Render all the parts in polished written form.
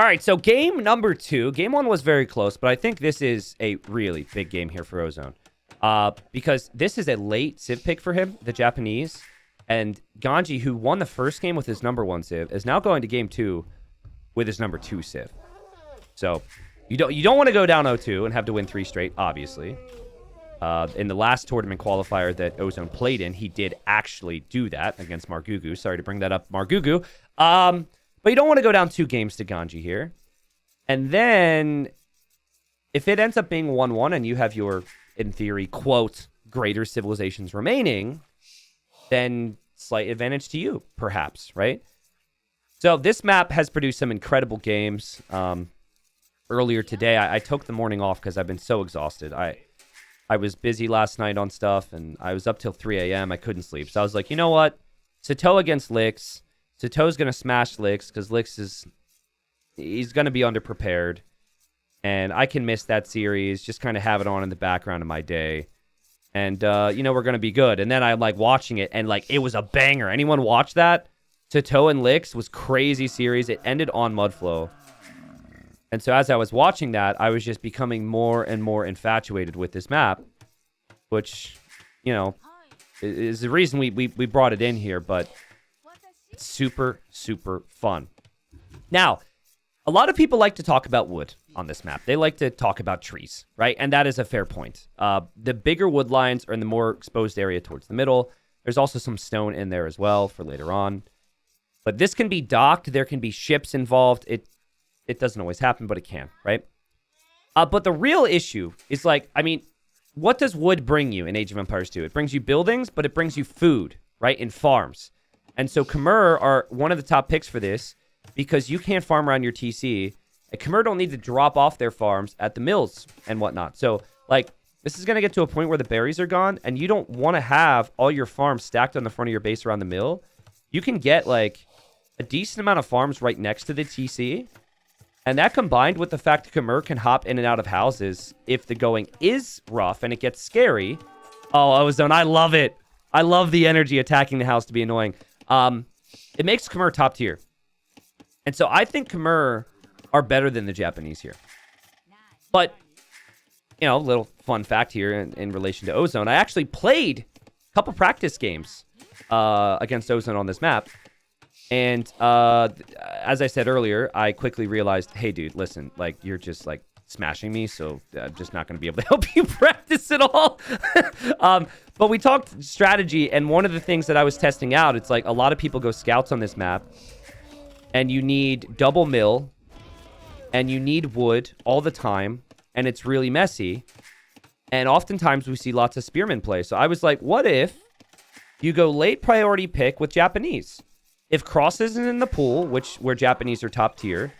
All right, so game number 2. Game 1 was very close, but I think this is a really big game here for Ozone. Because this is a late Civ pick for him, the Japanese. And Ganji, who won the first game with his number 1 Civ, is now going to game 2 with his number 2 Civ. So you don't want to go down 0-2 and have to win 3 straight, obviously. In the last tournament qualifier that Ozone played in, he did actually do that against Margugu. Sorry to bring that up, Margugu. But you don't want to go down 2 games to Ganji here. And then if it ends up being 1-1 and you have your, in theory, quote, greater civilizations remaining, then slight advantage to you, perhaps, right? So this map has produced some incredible games. Earlier today, I took the morning off because I've been so exhausted. I was busy last night on stuff, and I was up till 3 a.m. I couldn't sleep. So I was like, you know what? Sito against Lix. Sito's going to smash Lix because Lix he's going to be underprepared. And I can miss that series, just kind of have it on in the background of my day. And, we're going to be good. And then I'm, watching it, and, it was a banger. Anyone watch that? Sito and Lix was crazy series. It ended on Mudflow. And so as I was watching that, I was just becoming more and more infatuated with this map, which, is the reason we brought it in here, but it's super, super fun. Now, a lot of people like to talk about wood on this map. They like to talk about trees, right? And that is a fair point. The bigger wood lines are in the more exposed area towards the middle. There's also some stone in there as well for later on. But this can be docked. There can be ships involved. It doesn't always happen, but it can, right? But the real issue is what does wood bring you in Age of Empires 2? It brings you buildings, but it brings you food, right? In farms. And so Khmer are one of the top picks for this because you can't farm around your TC. And Khmer don't need to drop off their farms at the mills and whatnot. So, this is going to get to a point where the berries are gone, and you don't want to have all your farms stacked on the front of your base around the mill. You can get, a decent amount of farms right next to the TC. And that combined with the fact that Khmer can hop in and out of houses if the going is rough and it gets scary. Oh, Ozone, I love it. I love the energy attacking the house to be annoying. It makes Khmer top tier. And so I think Khmer are better than the Japanese here. But, a little fun fact here in relation to Ozone. I actually played a couple practice games against Ozone on this map. And as I said earlier, I quickly realized, hey, dude, listen, you're just smashing me, so I'm just not going to be able to help you practice at all. But we talked strategy, and one of the things that I was testing out, it's a lot of people go scouts on this map, and you need double mill, and you need wood all the time, and it's really messy. And oftentimes we see lots of spearmen play. So I was like, what if you go late priority pick with Japanese? If Cross isn't in the pool, where Japanese are top tier,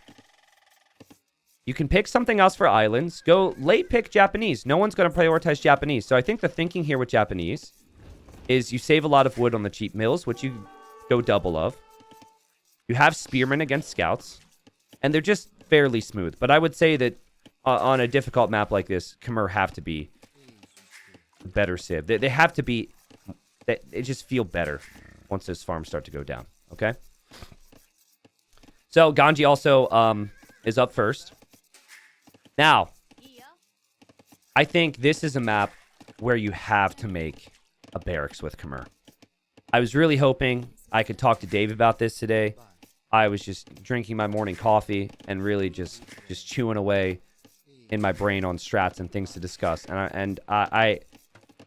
you can pick something else for islands. Go late pick Japanese. No one's going to prioritize Japanese. So I think the thinking here with Japanese is you save a lot of wood on the cheap mills, which you go double of. You have spearmen against scouts, and they're just fairly smooth. But I would say that on a difficult map like this, Khmer have to be better civ. They have to be... They just feel better once those farms start to go down. Okay. So Ganji also is up first. Now, I think this is a map where you have to make a barracks with Khmer. I was really hoping I could talk to Dave about this today. I was just drinking my morning coffee and really just chewing away in my brain on strats and things to discuss. And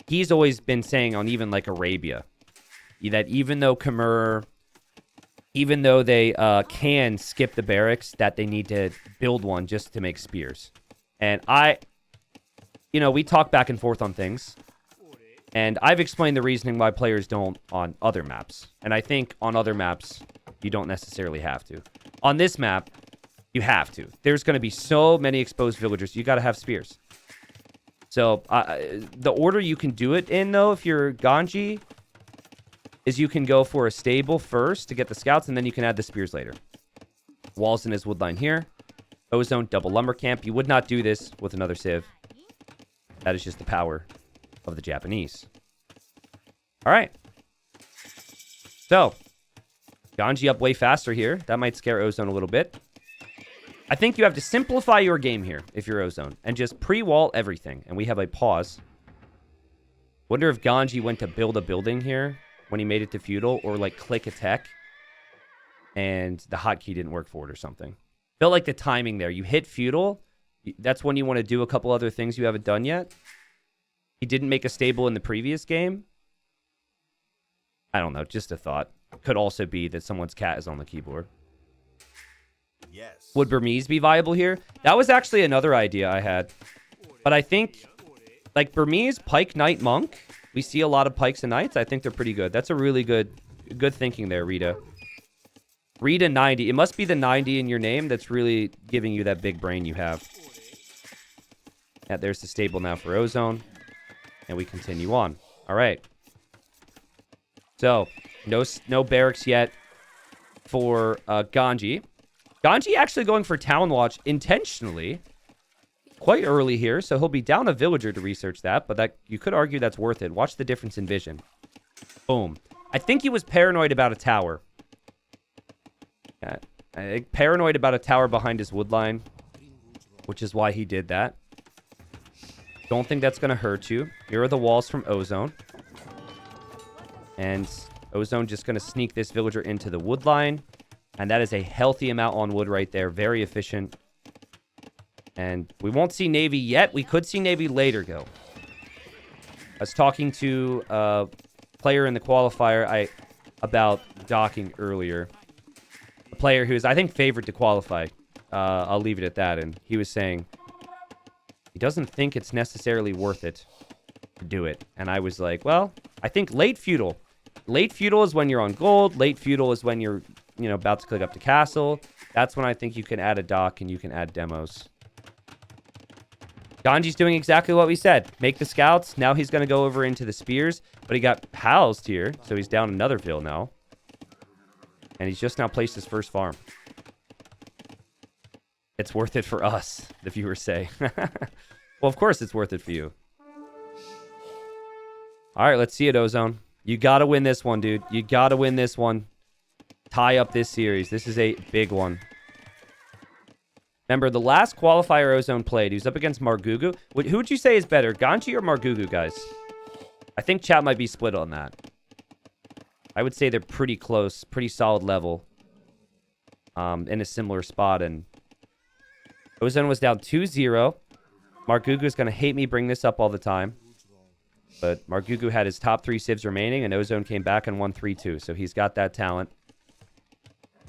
he's always been saying on even Arabia that even though Khmer, even though they can skip the barracks, that they need to build one just to make spears. And we talk back and forth on things. And I've explained the reasoning why players don't on other maps. And I think on other maps, you don't necessarily have to. On this map, you have to. There's going to be so many exposed villagers. You got to have spears. So the order you can do it in, though, if you're Ganji, is you can go for a stable first to get the scouts, and then you can add the spears later. Walls in his woodline here. Ozone, double lumber camp. You would not do this with another civ. That is just the power of the Japanese. All right. So, Ganji up way faster here. That might scare Ozone a little bit. I think you have to simplify your game here if you're Ozone and just pre-wall everything. And we have a pause. Wonder if Ganji went to build a building here when he made it to feudal, or like click a tech and the hotkey didn't work for it or something. Felt like the timing there. You hit feudal. That's when you want to do a couple other things you haven't done yet. He didn't make a stable in the previous game. I don't know. Just a thought. Could also be that someone's cat is on the keyboard. Yes. Would Burmese be viable here? That was actually another idea I had. But I think, like, Burmese, Pike, Knight, Monk. We see a lot of Pikes and Knights. I think they're pretty good. That's a really good thinking there, Rita. Rita 90. It must be the 90 in your name that's really giving you that big brain you have. Yeah, there's the stable now for Ozone. And we continue on. All right. So, no barracks yet for Ganji. Ganji actually going for Town Watch intentionally. Quite early here, so he'll be down a villager to research that, but that you could argue that's worth it. Watch the difference in vision. Boom. I think he was paranoid about a tower. Yeah, paranoid about a tower behind his wood line, which is why he did that. Don't think that's going to hurt you. Here are the walls from Ozone. And Ozone just going to sneak this villager into the wood line. And that is a healthy amount on wood right there. Very efficient. And we won't see Navy yet. We could see Navy later go. I was talking to a player in the qualifier about docking earlier. A player who is, I think, favored to qualify. I'll leave it at that. And he was saying he doesn't think it's necessarily worth it to do it. And I was like, well, I think late feudal. Late feudal is when you're on gold. Late feudal is when you're, about to click up to castle. That's when I think you can add a dock and you can add demos. Ganji's doing exactly what we said. Make the scouts. Now he's going to go over into the spears. But he got housed here, so he's down another fill now. And he's just now placed his first farm. It's worth it for us, the viewers say. Well, of course it's worth it for you. All right, let's see it, Ozone. You got to win this one, dude. You got to win this one. Tie up this series. This is a big one. Remember, the last qualifier Ozone played, he was up against Margugu. Who would you say is better, Ganji or Margugu, guys? I think chat might be split on that. I would say they're pretty close, pretty solid level. In a similar spot. And Ozone was down 2-0. Margugu is going to hate me bring this up all the time. But Margugu had his top 3 civs remaining, and Ozone came back and won 3-2. So he's got that talent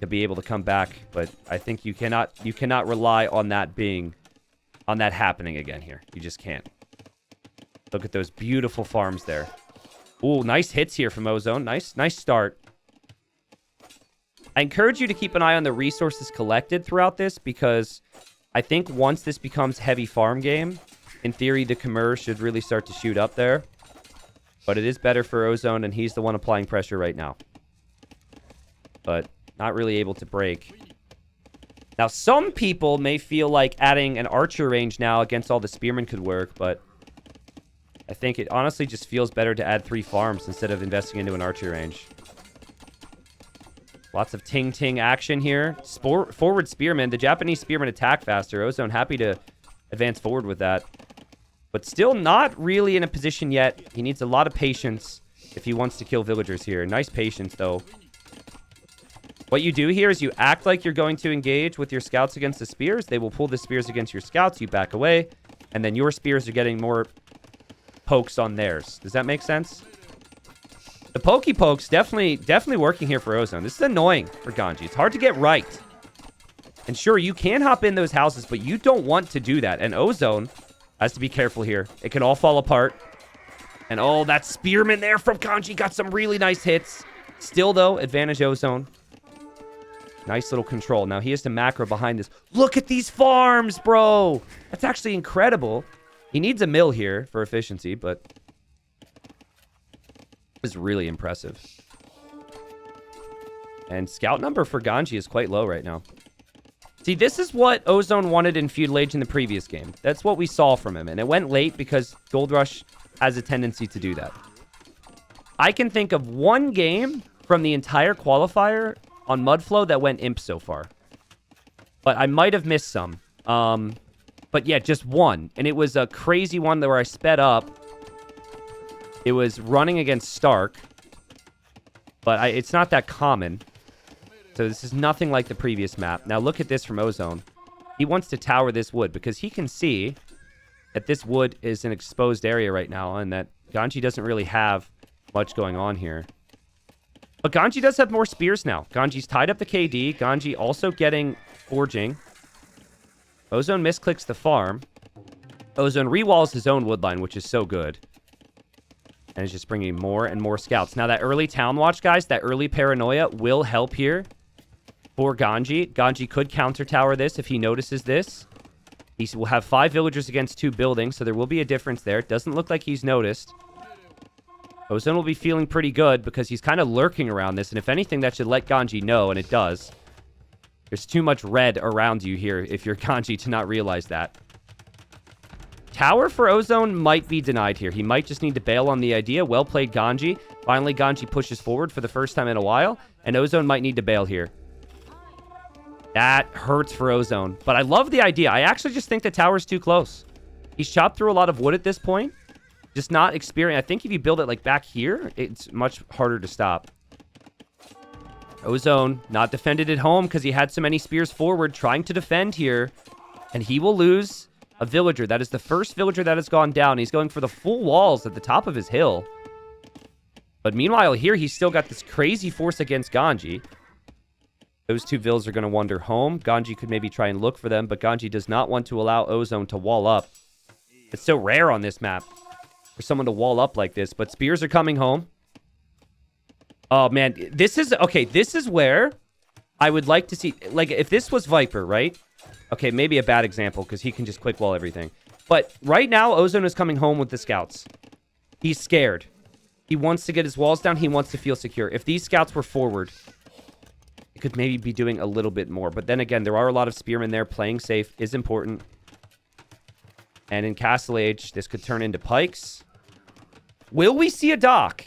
to be able to come back. But I think you cannot rely on that happening again here. You just can't. Look at those beautiful farms there. Ooh, nice hits here from Ozone. Nice start. I encourage you to keep an eye on the resources collected throughout this, because I think once this becomes heavy farm game, in theory, the Khmer should really start to shoot up there. But it is better for Ozone, and he's the one applying pressure right now. But not really able to break. Now, some people may feel like adding an archer range now against all the spearmen could work, but I think it honestly just feels better to add 3 farms instead of investing into an archer range. Lots of ting-ting action here. Forward spearmen. The Japanese spearmen attack faster. Ozone happy to advance forward with that. But still not really in a position yet. He needs a lot of patience if he wants to kill villagers here. Nice patience, though. What you do here is you act like you're going to engage with your scouts against the spears. They will pull the spears against your scouts. You back away. And then your spears are getting more pokes on theirs. Does that make sense? The pokey pokes definitely working here for Ozone. This is annoying for Ganji. It's hard to get right. And sure, you can hop in those houses, but you don't want to do that. And Ozone has to be careful here. It can all fall apart. And oh, that spearman there from Ganji got some really nice hits. Still, though, advantage Ozone. Nice little control. Now he has to macro behind this. Look at these farms, bro. That's actually incredible. He needs a mill here for efficiency, but is really impressive. And scout number for Ganji is quite low right now. See, this is what Ozone wanted in Feudal Age in the previous game. That's what we saw from him. And it went late because Gold Rush has a tendency to do that. I can think of one game from the entire qualifier on Mudflow that went imp so far. but I might have missed some. But yeah, just one. And it was a crazy one where I sped up. It was running against Stark. But it's not that common. So this is nothing like the previous map. Now look at this from Ozone. He wants to tower this wood because he can see that this wood is an exposed area right now and that Ganji doesn't really have much going on here. But Ganji does have more spears now. Ganji's tied up the KD. Ganji also getting forging. Ozone misclicks the farm. Ozone rewalls his own woodline, which is so good. And is just bringing more and more scouts. Now that early town watch, guys, that early paranoia will help here for Ganji. Ganji could counter tower this if he notices this. He will have 5 villagers against 2 buildings, so there will be a difference there. It doesn't look like he's noticed. Ozone will be feeling pretty good because he's kind of lurking around this, and if anything, that should let Ganji know, and it does. There's too much red around you here if you're Ganji to not realize that. Tower for Ozone might be denied here. He might just need to bail on the idea. Well played, Ganji. Finally, Ganji pushes forward for the first time in a while, and Ozone might need to bail here. That hurts for Ozone, but I love the idea. I actually just think the tower's too close. He's chopped through a lot of wood at this point. Just not experienced. I think if you build it like back here, it's much harder to stop. Ozone not defended at home because he had so many spears forward trying to defend here. And he will lose a villager. That is the first villager that has gone down. He's going for the full walls at the top of his hill. But meanwhile here, he's still got this crazy force against Ganji. Those 2 vills are going to wander home. Ganji could maybe try and look for them, but Ganji does not want to allow Ozone to wall up. It's so rare on this map for someone to wall up like this, but spears are coming home. Oh, man. This is where I would like to see... Like, if this was Viper, right? Okay, maybe a bad example, because he can just quick wall everything. But right now, Ozone is coming home with the scouts. He's scared. He wants to get his walls down. He wants to feel secure. If these scouts were forward, he could maybe be doing a little bit more. But then again, there are a lot of spearmen there. Playing safe is important. And in Castle Age, this could turn into pikes. Will we see a dock?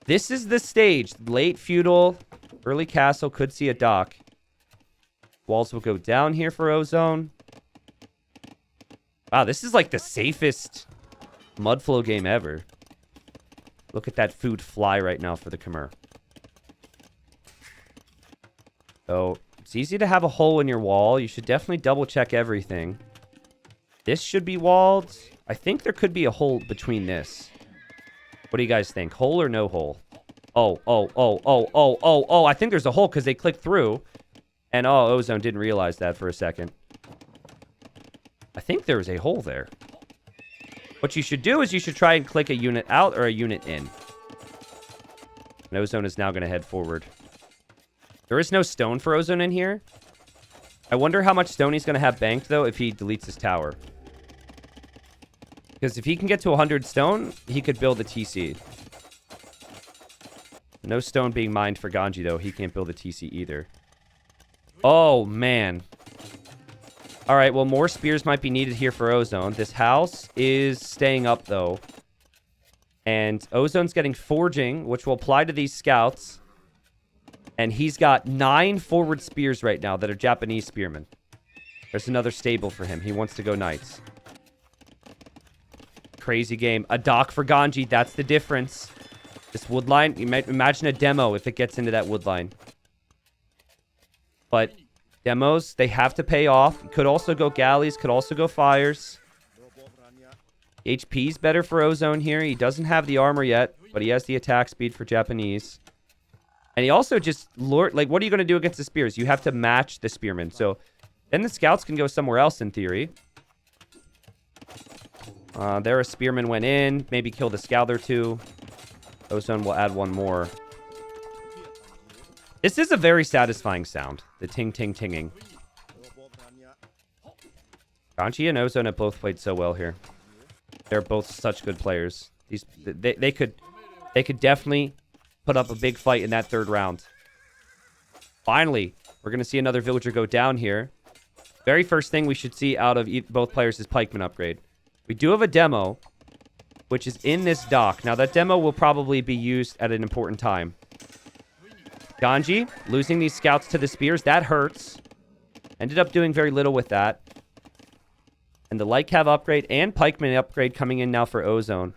This is the stage. Late feudal, early castle could see a dock. Walls will go down here for Ozone. Wow, this is like the safest Mudflow game ever. Look at that food fly right now for the Khmer. So, it's easy to have a hole in your wall. You should definitely double check everything. This should be walled. I think there could be a hole between this. What do you guys think? Hole or no hole? Oh. I think there's a hole because they clicked through. And Ozone didn't realize that for a second. I think there's a hole there. What you should do is you should try and click a unit out or a unit in. And Ozone is now going to head forward. There is no stone for Ozone in here. I wonder how much stone he's going to have banked, though, if he deletes his tower. Because if he can get to 100 stone, he could build a TC. No stone being mined for Ganji, though. He can't build a TC either. Oh, man. All right, well, more spears might be needed here for Ozone. This house is staying up, though. And Ozone's getting forging, which will apply to these scouts. And he's got 9 forward spears right now that are Japanese spearmen. There's another stable for him. He wants to go knights. Crazy game. A dock for Ganji. That's the difference. This wood line, you might imagine a demo if it gets into that wood line. But demos, they have to pay off. Could also go galleys, could also go fires. HP's better for Ozone here. He doesn't have the armor yet, but he has the attack speed for Japanese. And he also just lured, like, what are you going to do against the spears? You have to match the spearmen. So then the scouts can go somewhere else in theory. There a spearman went in, maybe killed a scout or 2. Ozone will add 1 more. This is a very satisfying sound. The ting-ting-tinging. Ganji and Ozone have both played so well here. They're both such good players. They could definitely put up a big fight in that 3rd round. Finally, we're going to see another villager go down here. Very first thing we should see out of both players is pikeman upgrade. We do have a demo, which is in this dock. Now, that demo will probably be used at an important time. Ganji, losing these scouts to the spears, that hurts. Ended up doing very little with that. And the Light Cav upgrade and Pikeman upgrade coming in now for Ozone.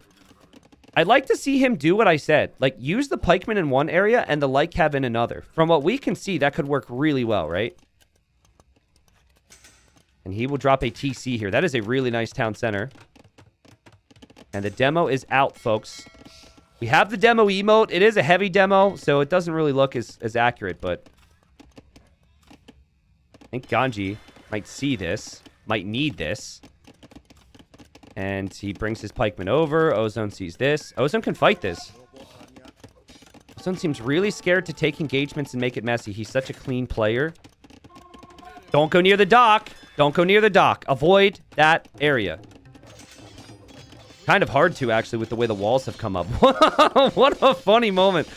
I'd like to see him do what I said. Like, use the Pikeman in one area and the Light Cav in another. From what we can see, that could work really well, right? And he will drop a TC here. That is a really nice town center. And the demo is out, folks. We have the demo emote. It is a heavy demo, so it doesn't really look as accurate, but I think Ganji might see this, might need this. And he brings his pikeman over. Ozone sees this. Ozone can fight this. Ozone seems really scared to take engagements and make it messy. He's such a clean player. Don't go near the dock. Don't go near the dock. Avoid that area. Kind of hard to, actually, with the way the walls have come up. What a funny moment.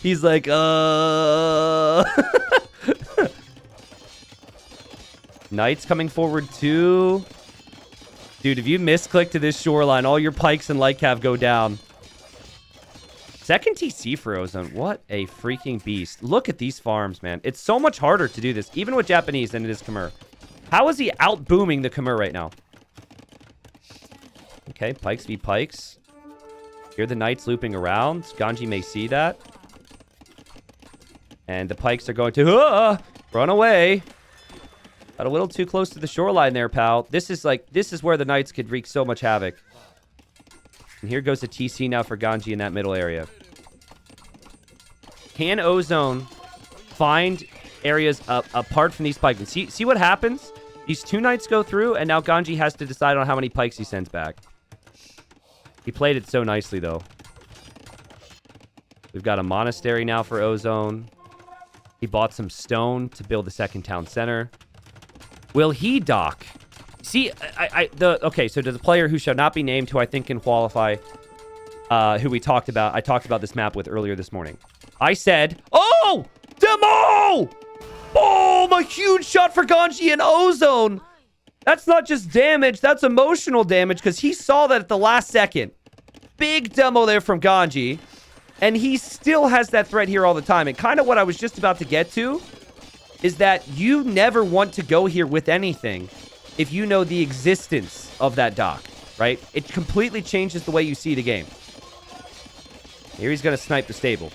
He's like, Knights coming forward too. Dude, if you misclick to this shoreline, all your pikes and light cav go down. Second TC for Ozone. What a freaking beast. Look at these farms, man. It's so much harder to do this, even with Japanese, than it is Khmer. How is he out-booming the Khmer right now? Okay, pikes v pikes. Here the Knights looping around. Ganji may see that. And the pikes are going to run away. Got a little too close to the shoreline there, pal. This is where the Knights could wreak so much havoc. And here goes the TC now for Ganji in that middle area. Can Ozone find areas apart from these pikes? See what happens? These two Knights go through, and now Ganji has to decide on how many pikes he sends back. He played it so nicely, though. We've got a monastery now for Ozone. He bought some stone to build the second town center. Will he dock? See, okay, so to the player who shall not be named, who I think can qualify, who we talked about, I talked about this map with earlier this morning. I said, oh, demo! Boom, a huge shot for Ganji and Ozone. That's not just damage, that's emotional damage, because he saw that at the last second. Big demo there from Ganji. And he still has that threat here all the time. And kind of what I was just about to get to is that you never want to go here with anything if you know the existence of that dock, right? It completely changes the way you see the game. Here he's going to snipe the stable.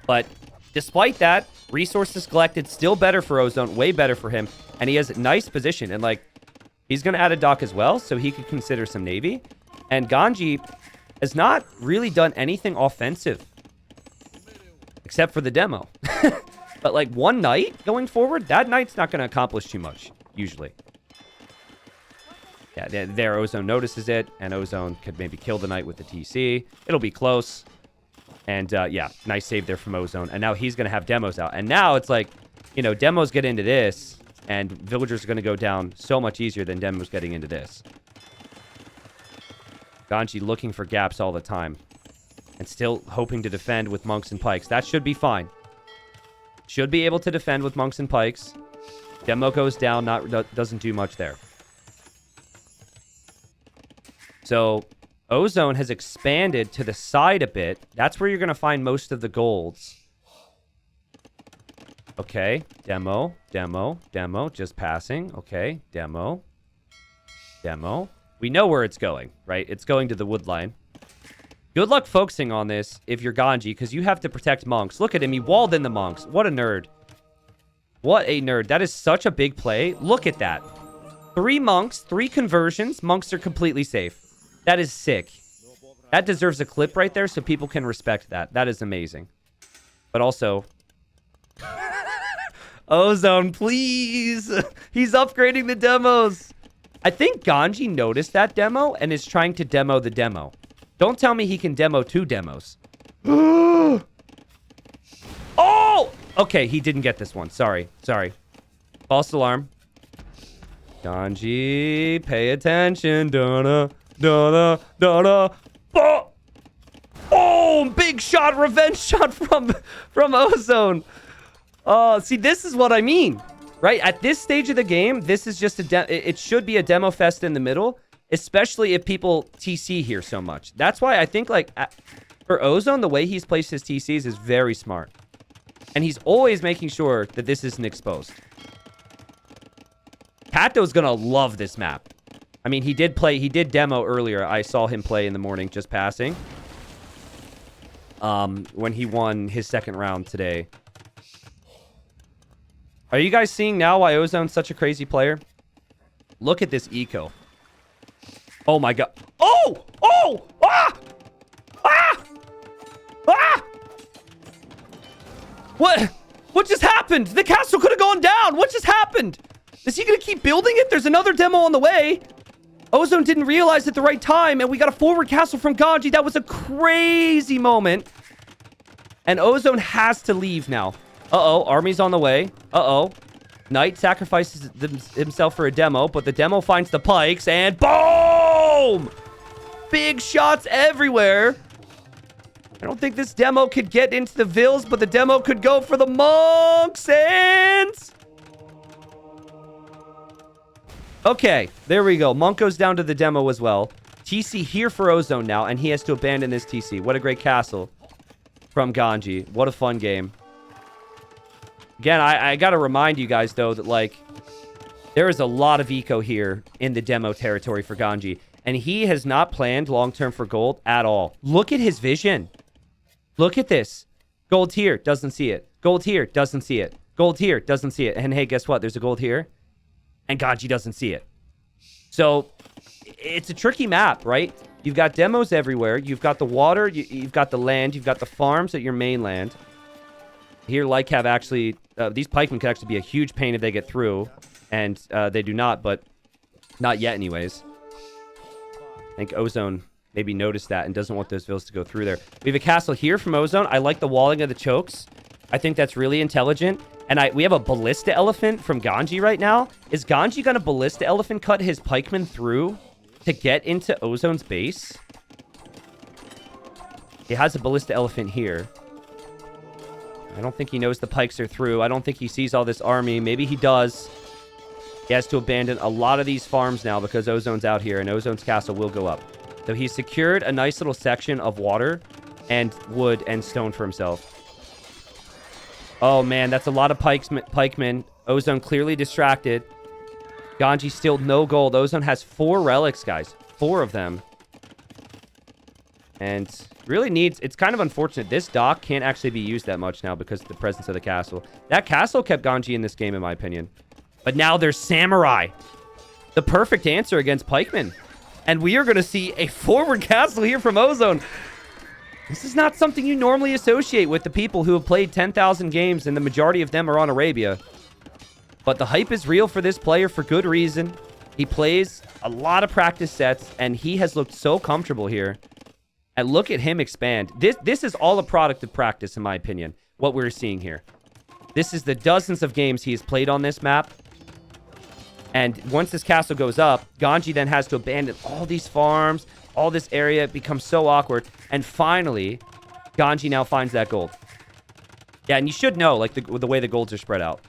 But despite that, resources collected still better for Ozone, way better for him. And he has a nice position. And, like, he's going to add a dock as well, so he could consider some Navy. And Ganji has not really done anything offensive. Except for the demo. But, like, one Knight going forward, that Knight's not going to accomplish too much, usually. Yeah, there Ozone notices it, and Ozone could maybe kill the Knight with the TC. It'll be close. And, yeah, nice save there from Ozone. And now he's going to have demos out. And now it's like, you know, demos get into this, and villagers are going to go down so much easier than demos getting into this. Ganji looking for gaps all the time. And still hoping to defend with monks and pikes. That should be fine. Should be able to defend with monks and pikes. Demo goes down, doesn't do much there. So, Ozone has expanded to the side a bit. That's where you're going to find most of the golds. Okay, demo, just passing. Okay, demo. We know where it's going, right? It's going to the wood line. Good luck focusing on this if you're Ganji, because you have to protect monks. Look at him. He walled in the monks. What a nerd. What a nerd. That is such a big play. Look at that. 3 monks, 3 conversions. Monks are completely safe. That is sick. That deserves a clip right there so people can respect that. That is amazing. But also... Ozone, please. He's upgrading the demos. I think Ganji noticed that demo and is trying to demo the demo. Don't tell me he can demo 2 demos. Oh! Okay, he didn't get this one. Sorry. False alarm. Ganji, pay attention. Boom! Big shot, revenge shot from Ozone. See, this is what I mean, right? At this stage of the game, this is just it should be a demo fest in the middle, especially if people TC here so much. That's why I think, like, for Ozone, the way he's placed his TCs is very smart. And he's always making sure that this isn't exposed. Kato's gonna love this map. I mean, he did demo earlier. I saw him play in the morning, just passing. When he won his second round today. Are you guys seeing now why Ozone's such a crazy player? Look at this eco. Oh my god. Oh! Oh! Ah! Ah! Ah! What? What just happened? The castle could have gone down. What just happened? Is he going to keep building it? There's another demo on the way. Ozone didn't realize at the right time, and we got a forward castle from Ganji. That was a crazy moment. And Ozone has to leave now. Uh-oh, army's on the way. Uh-oh. Knight sacrifices himself for a demo, but the demo finds the pikes, and boom! Big shots everywhere. I don't think this demo could get into the Vils, but the demo could go for the monks, and... Okay, there we go. Monk goes down to the demo as well. TC here for Ozone now, and he has to abandon this TC. What a great castle from Ganji. What a fun game. Again, I gotta remind you guys, though, that, like, there is a lot of eco here in the demo territory for Ganji, and he has not planned long-term for gold at all. Look at his vision. Look at this. Gold here, doesn't see it. Gold here, doesn't see it. Gold here, doesn't see it. And hey, guess what? There's a gold here. And Ganji doesn't see it. So, it's a tricky map, right? You've got demos everywhere. You've got the water. You've got the land. You've got the farms at your mainland. Here, Lycav actually... these pikemen could actually be a huge pain if they get through. And they do not, but not yet anyways. I think Ozone maybe noticed that and doesn't want those vills to go through there. We have a castle here from Ozone. I like the walling of the chokes. I think that's really intelligent. And we have a Ballista Elephant from Ganji right now. Is Ganji going to Ballista Elephant cut his pikemen through to get into Ozone's base? He has a Ballista Elephant here. I don't think he knows the pikes are through. I don't think he sees all this army. Maybe he does. He has to abandon a lot of these farms now because Ozone's out here, and Ozone's castle will go up. So he's secured a nice little section of water and wood and stone for himself. Oh, man, that's a lot of pikemen. Ozone clearly distracted. Ganji still no gold. Ozone has 4 relics, guys. 4 of them. And really needs... It's kind of unfortunate. This dock can't actually be used that much now because of the presence of the castle. That castle kept Ganji in this game, in my opinion. But now there's Samurai. The perfect answer against pikemen. And we are going to see a forward castle here from Ozone. This is not something you normally associate with the people who have played 10,000 games, and the majority of them are on Arabia. But the hype is real for this player for good reason. He plays a lot of practice sets, and he has looked so comfortable here. And look at him expand. This is all a product of practice, in my opinion, what we're seeing here. This is the dozens of games he has played on this map. And once this castle goes up, Ganji then has to abandon all these farms, all this area. It becomes so awkward. And finally, Ganji now finds that gold. Yeah, and you should know, like, the way the golds are spread out.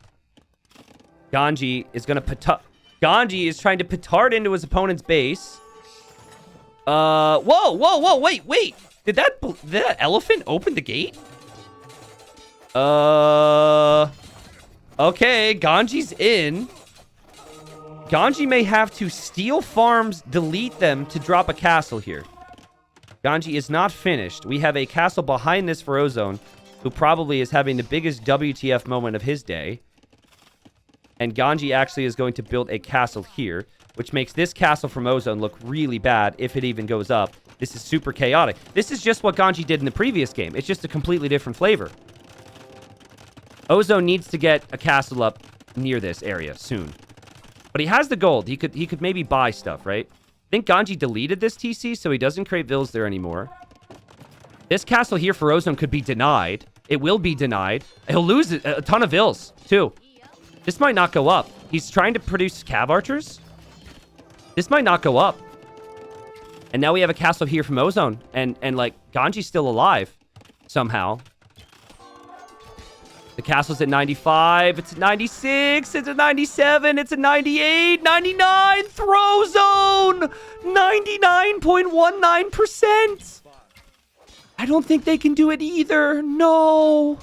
Ganji is going to Ganji is trying to petard into his opponent's base. Whoa, wait. Did that elephant open the gate? Okay, Ganji's in. Ganji may have to steal farms, delete them to drop a castle here. Ganji is not finished. We have a castle behind this for Ozone, who probably is having the biggest WTF moment of his day. And Ganji actually is going to build a castle here, which makes this castle from Ozone look really bad if it even goes up. This is super chaotic. This is just what Ganji did in the previous game. It's just a completely different flavor. Ozone needs to get a castle up near this area soon. But he has the gold. He could maybe buy stuff, right? I think Ganji deleted this TC, so he doesn't create vills there anymore. This castle here for Ozone could be denied. It will be denied. He'll lose a ton of vills, too. This might not go up. He's trying to produce cav archers. This might not go up. And now we have a castle here from Ozone. And like, Ganji's still alive. Somehow. The castle's at 95. It's at 96. It's at 97. It's at 98. 99. Throw zone. 99.19%. I don't think they can do it either. No.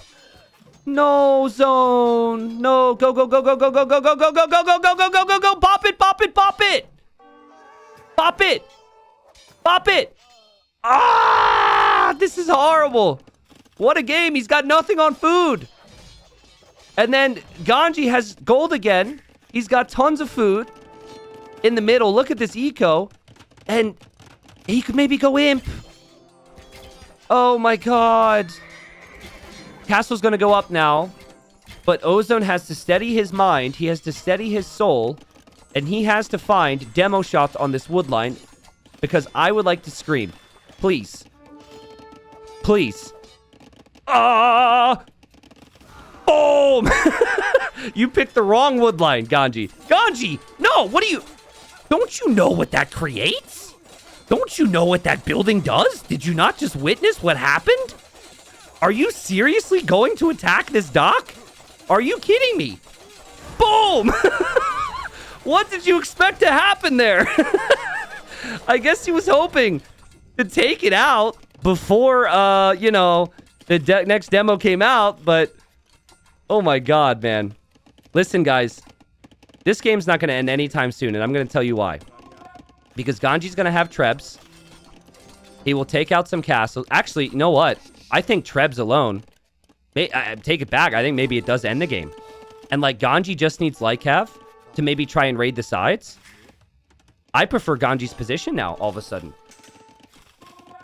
No, Zone. No. Go, go, go, go, go, go, go, go, go, go, go, go, go, go, go, go, go. Pop it, pop it, pop it. Pop it. Pop it. Ah, this is horrible. What a game. He's got nothing on food. And then Ganji has gold again. He's got tons of food in the middle. Look at this eco. And he could maybe go imp. Oh my god. Castle's going to go up now. But Ozone has to steady his mind. He has to steady his soul. And he has to find demo shots on this wood line. Because I would like to scream. Please. Please. Ah! Boom! You picked the wrong wood line, Ganji. Ganji! No! What do you... Don't you know what that creates? Don't you know what that building does? Did you not just witness what happened? Are you seriously going to attack this dock? Are you kidding me? Boom! What did you expect to happen there? I guess he was hoping to take it out before, you know, the next demo came out, but... Oh my god, man. Listen, guys. This game's not going to end anytime soon, and I'm going to tell you why. Because Ganji's going to have Trebs. He will take out some castles. Actually, you know what? I think Trebs alone... I take it back. I think maybe it does end the game. And, like, Ganji just needs Lycav to maybe try and raid the sides. I prefer Ganji's position now, all of a sudden.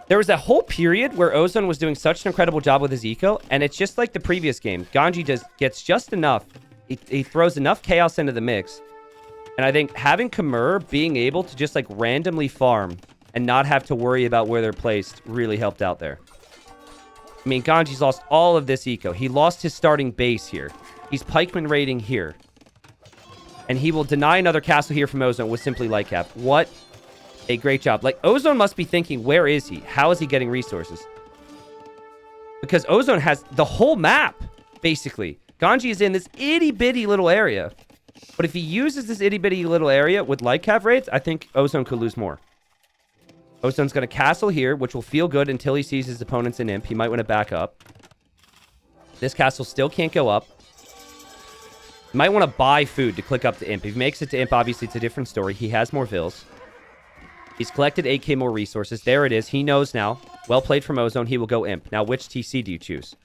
There was a whole period where Ozone was doing such an incredible job with his eco, and it's just like the previous game. Ganji gets just enough. He throws enough chaos into the mix. And I think having Khmer being able to just, like, randomly farm and not have to worry about where they're placed really helped out there. I mean, Ganji's lost all of this eco. He lost his starting base here. He's pikeman raiding here. And he will deny another castle here from Ozone with simply Lycav. What a great job. Like, Ozone must be thinking, where is he? How is he getting resources? Because Ozone has the whole map, basically. Ganji is in this itty-bitty little area. But if he uses this itty-bitty little area with Lycav raids, I think Ozone could lose more. Ozone's going to castle here, which will feel good until he sees his opponents in imp. He might want to back up. This castle still can't go up. He might want to buy food to click up to imp. If he makes it to imp, obviously it's a different story. He has more vills. He's collected 8k more resources. There it is. He knows now. Well played from Ozone. He will go imp. Now, which TC do you choose?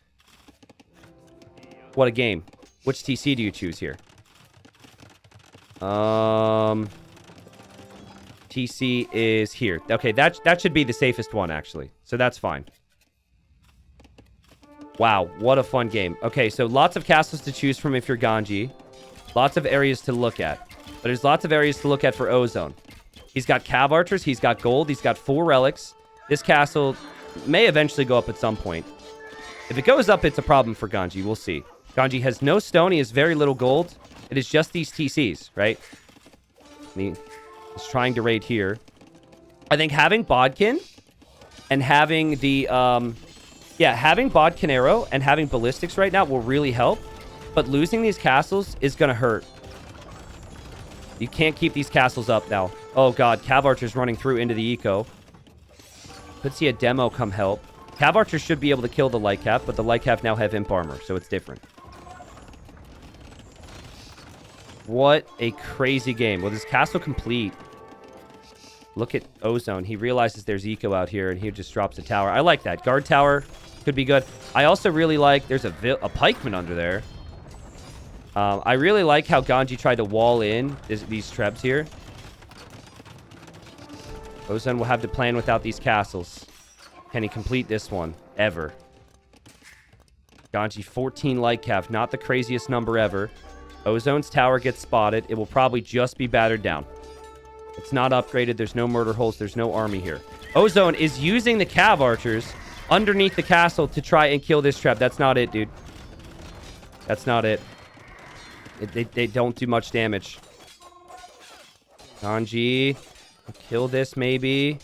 What a game. Which TC do you choose here? TC is here. Okay, that should be the safest one, actually. So that's fine. Wow, what a fun game. Okay, so lots of castles to choose from if you're Ganji. Lots of areas to look at. But there's lots of areas to look at for Ozone. He's got Cav Archers. He's got gold. He's got 4 relics. This castle may eventually go up at some point. If it goes up, it's a problem for Ganji. We'll see. Ganji has no stone. He has very little gold. It is just these TCs, right? He's trying to raid here. I think having Bodkin and having the... having Bodkin Arrow and having Ballistics right now will really help. But losing these castles is going to hurt. You can't keep these castles up now. Oh, God. Cav Archer's running through into the eco. Could see a demo come help. Cav Archer should be able to kill the Lycav, but the Lycav now have imp armor, so it's different. What a crazy game. With his castle complete. Look at Ozone. He realizes there's eco out here, and he just drops a tower. I like that. Guard tower could be good. I also really like... There's a pikeman under there. I really like how Ganji tried to wall in these trebs here. Ozone will have to plan without these castles. Can he complete this one? Ever. Ganji, 14 Lycav. Not the craziest number ever. Ozone's tower gets spotted. It will probably just be battered down. It's not upgraded. There's no murder holes. There's no army here. Ozone is using the Cav Archers underneath the castle to try and kill this trap. That's not it, dude. That's not it. They don't do much damage. Ganji. Kill this, maybe.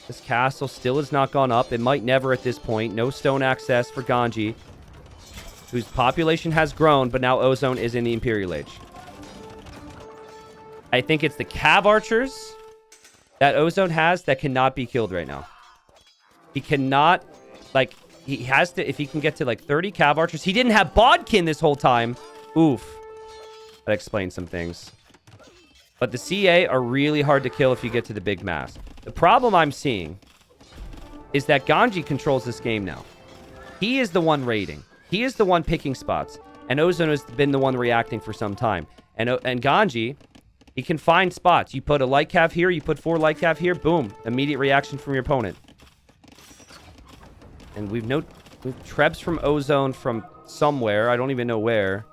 This castle still has not gone up. It might never at this point. No stone access for Ganji, whose population has grown, but now Ozone is in the Imperial Age. I think it's the Cav Archers that Ozone has that cannot be killed right now. He cannot, like, he has to, if he can get to like 30 Cav Archers. He didn't have Bodkin this whole time. Oof. That explains some things. But the CA are really hard to kill if you get to the big mass. The problem I'm seeing is that Ganji controls this game now. He is the one raiding. He is the one picking spots. And Ozone has been the one reacting for some time. And Ganji, he can find spots. You put a light cav here, you put 4 light cav here, boom. Immediate reaction from your opponent. And we've Trebs from Ozone from somewhere. I don't even know where.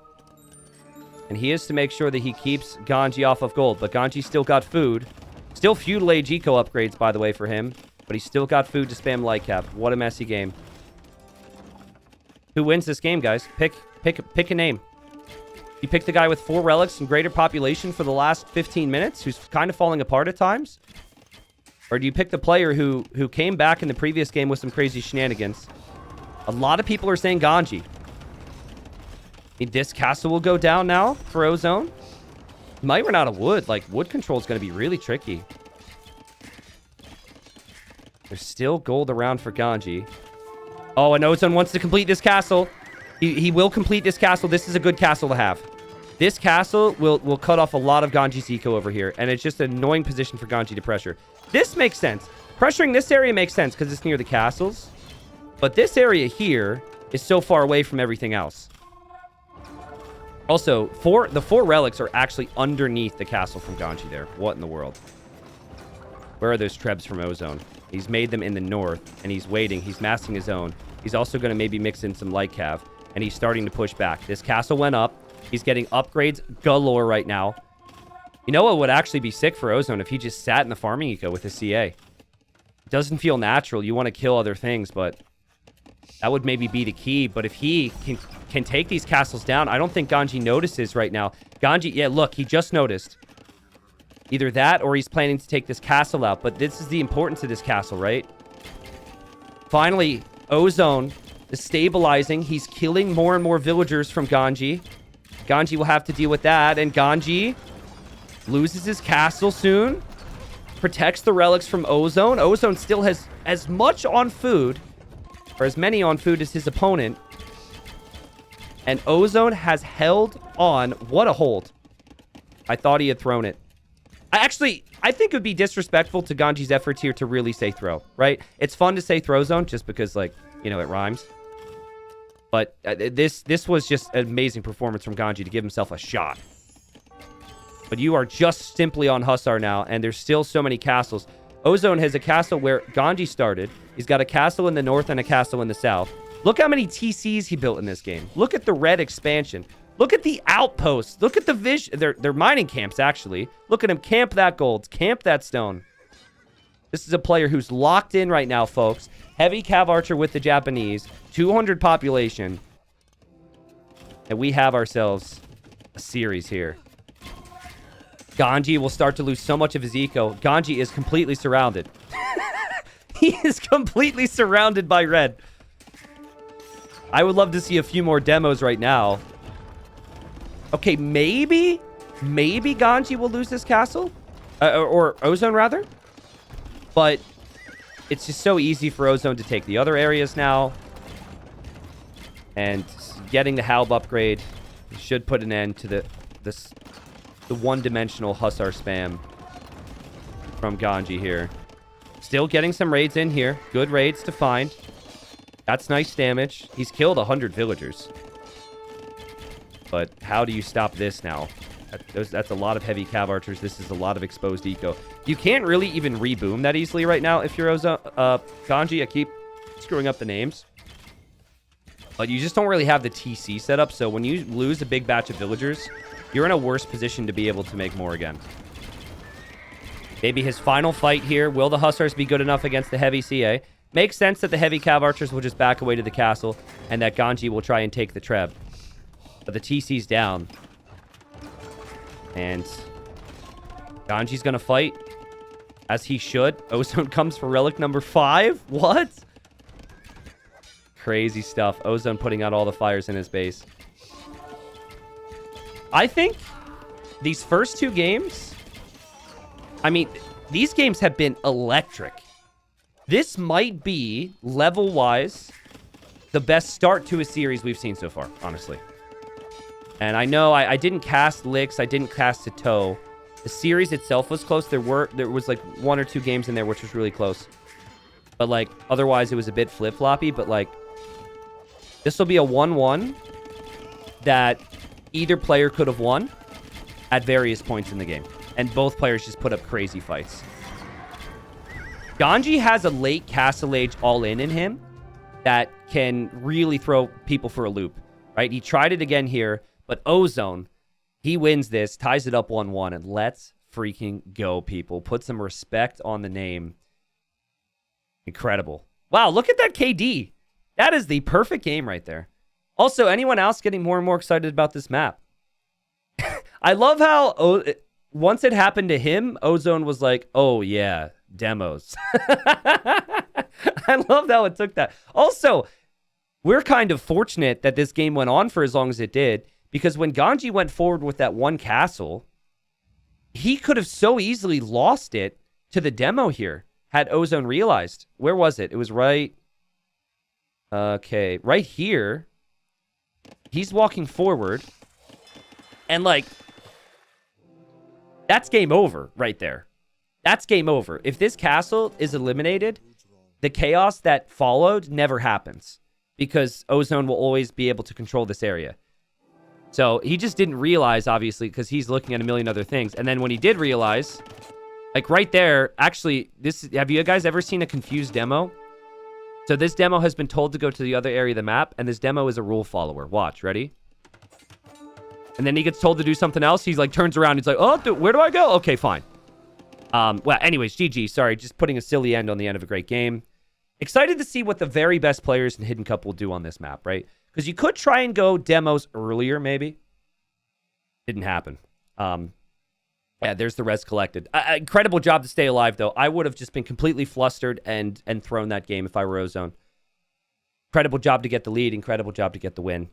And he is to make sure that he keeps Ganji off of gold. But Ganji's still got food. Still feudal age eco upgrades, by the way, for him. But he's still got food to spam light cap. What a messy game. Who wins this game, guys? Pick a name. You pick the guy with 4 relics and greater population for the last 15 minutes, who's kind of falling apart at times? Or do you pick the player who came back in the previous game with some crazy shenanigans? A lot of people are saying Ganji. This castle will go down now for Ozone. Might run out of wood. Like, wood control is going to be really tricky. There's still gold around for Ganji. Oh, and Ozone wants to complete this castle. He will complete this castle. This is a good castle to have. This castle will cut off a lot of Ganji's eco over here. And it's just an annoying position for Ganji to pressure. This makes sense. Pressuring this area makes sense because it's near the castles. But this area here is so far away from everything else. Also, the 4 relics are actually underneath the castle from Ganji there. What in the world? Where are those Trebs from Ozone? He's made them in the north, and he's waiting. He's massing his own. He's also going to maybe mix in some light cav, and he's starting to push back. This castle went up. He's getting upgrades galore right now. You know what would actually be sick for Ozone if he just sat in the farming eco with his CA? It doesn't feel natural. You want to kill other things, but that would maybe be the key. But if he can take these castles down, I don't think Ganji notices right now. Ganji, yeah, look, he just noticed. Either that or he's planning to take this castle out. But this is the importance of this castle, right? Finally, Ozone is stabilizing. He's killing more and more villagers from Ganji. Ganji will have to deal with that. And Ganji loses his castle soon. Protects the relics from Ozone. Ozone still has as much on food, or as many on food as his opponent. And Ozone has held on. What a hold. I thought he had thrown it. I think it would be disrespectful to Ganji's efforts here to really say throw, right? It's fun to say throw zone just because, like, you know, it rhymes. But this was just an amazing performance from Ganji to give himself a shot. But you are just simply on Hussar now, and there's still so many castles. Ozone has a castle where Ganji started. He's got a castle in the north and a castle in the south. Look how many TCs he built in this game. Look at the red expansion. Look at the outposts. Look at the vision. They're mining camps, actually. Look at him. Camp that gold. Camp that stone. This is a player who's locked in right now, folks. Heavy Cav Archer with the Japanese. 200 population. And we have ourselves a series here. Ganji will start to lose so much of his eco. Ganji is completely surrounded. He is completely surrounded by red. I would love to see a few more demos right now. Okay, maybe Ganji will lose this castle. Or Ozone, rather. But it's just so easy for Ozone to take the other areas now. And getting the Halb upgrade should put an end to the one-dimensional Hussar spam from Ganji here. Still getting some raids in here. Good raids to find. That's nice damage. He's killed 100 villagers. But how do you stop this now? That's a lot of heavy Cav Archers. This is a lot of exposed eco. You can't really even reboom that easily right now if you're Ganji. I keep screwing up the names. But you just don't really have the TC set up. So when you lose a big batch of villagers, you're in a worse position to be able to make more again. Maybe his final fight here. Will the Hussars be good enough against the heavy CA? Makes sense that the heavy Cav Archers will just back away to the castle and that Ganji will try and take the Treb. But the TC's down. And Ganji's going to fight as he should. Ozone comes for relic number 5. What? Crazy stuff. Ozone putting out all the fires in his base. I think these first 2 games, I mean, these games have been electric. This might be, level-wise, the best start to a series we've seen so far, honestly. And I know I didn't cast Licks. I didn't cast a Toe. The series itself was close. There was like 1 or 2 games in there, which was really close. But, like, otherwise it was a bit flip-floppy. But, like, this will be a 1-1 that either player could have won at various points in the game. And both players just put up crazy fights. Ganji has a late Castle Age all-in him that can really throw people for a loop, right? He tried it again here, but Ozone, he wins this, ties it up 1-1, and let's freaking go, people. Put some respect on the name. Incredible. Wow, look at that KD. That is the perfect game right there. Also, anyone else getting more and more excited about this map? I love how once it happened to him, Ozone was like, oh, yeah, demos. I love how it took that. Also, we're kind of fortunate that this game went on for as long as it did, because when Ganji went forward with that one castle, he could have so easily lost it to the demo here had Ozone realized. Where was it? It was right... Okay, right here. He's walking forward. And, like, that's game over right there. That's game over. If this castle is eliminated, the chaos that followed never happens, because Ozone will always be able to control this area. So he just didn't realize, obviously, because he's looking at a million other things. And then when he did realize, like right there, actually, have you guys ever seen a confused demo? So this demo has been told to go to the other area of the map, and this demo is a rule follower. Watch, ready? And then he gets told to do something else. He's like, turns around. He's like, oh, where do I go? Okay, fine. Well, anyways, GG. Sorry, just putting a silly end on the end of a great game. Excited to see what the very best players in Hidden Cup will do on this map, right? Because you could try and go demos earlier, maybe. Didn't happen. Yeah, there's the res collected. Incredible job to stay alive, though. I would have just been completely flustered and thrown that game if I were Ozone. Incredible job to get the lead. Incredible job to get the win.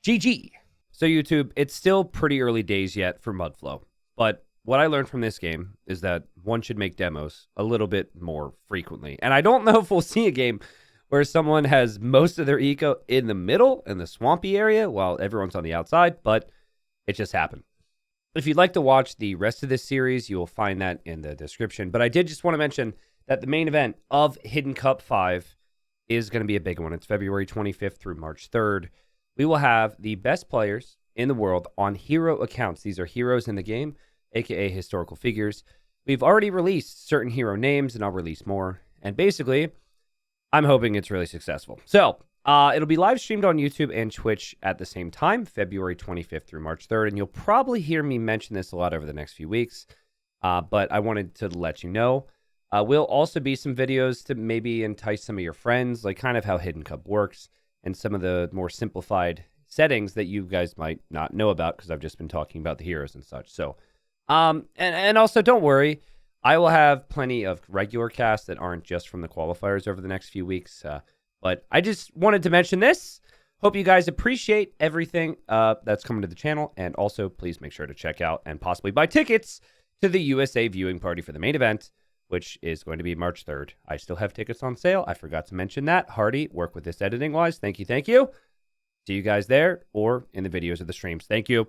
GG. So, YouTube, it's still pretty early days yet for Mudflow. But what I learned from this game is that one should make demos a little bit more frequently. And I don't know if we'll see a game where someone has most of their eco in the middle, in the swampy area, while everyone's on the outside, but it just happened. If you'd like to watch the rest of this series, you will find that in the description. But I did just want to mention that the main event of Hidden Cup 5 is going to be a big one. It's February 25th through March 3rd. We will have the best players in the world on hero accounts. These are heroes in the game, aka historical figures. We've already released certain hero names, and I'll release more. And basically, I'm hoping it's really successful. So, it'll be live streamed on YouTube and Twitch at the same time, February 25th through March 3rd. And you'll probably hear me mention this a lot over the next few weeks. But I wanted to let you know. Will also be some videos to maybe entice some of your friends, like kind of how Hidden Cup works and some of the more simplified settings that you guys might not know about, because I've just been talking about the heroes and such. So, and also don't worry. I will have plenty of regular casts that aren't just from the qualifiers over the next few weeks. But I just wanted to mention this. Hope you guys appreciate everything that's coming to the channel. And also, please make sure to check out and possibly buy tickets to the USA viewing party for the main event, which is going to be March 3rd. I still have tickets on sale. I forgot to mention that. Hardy, work with this editing-wise. Thank you, thank you. See you guys there or in the videos of the streams. Thank you.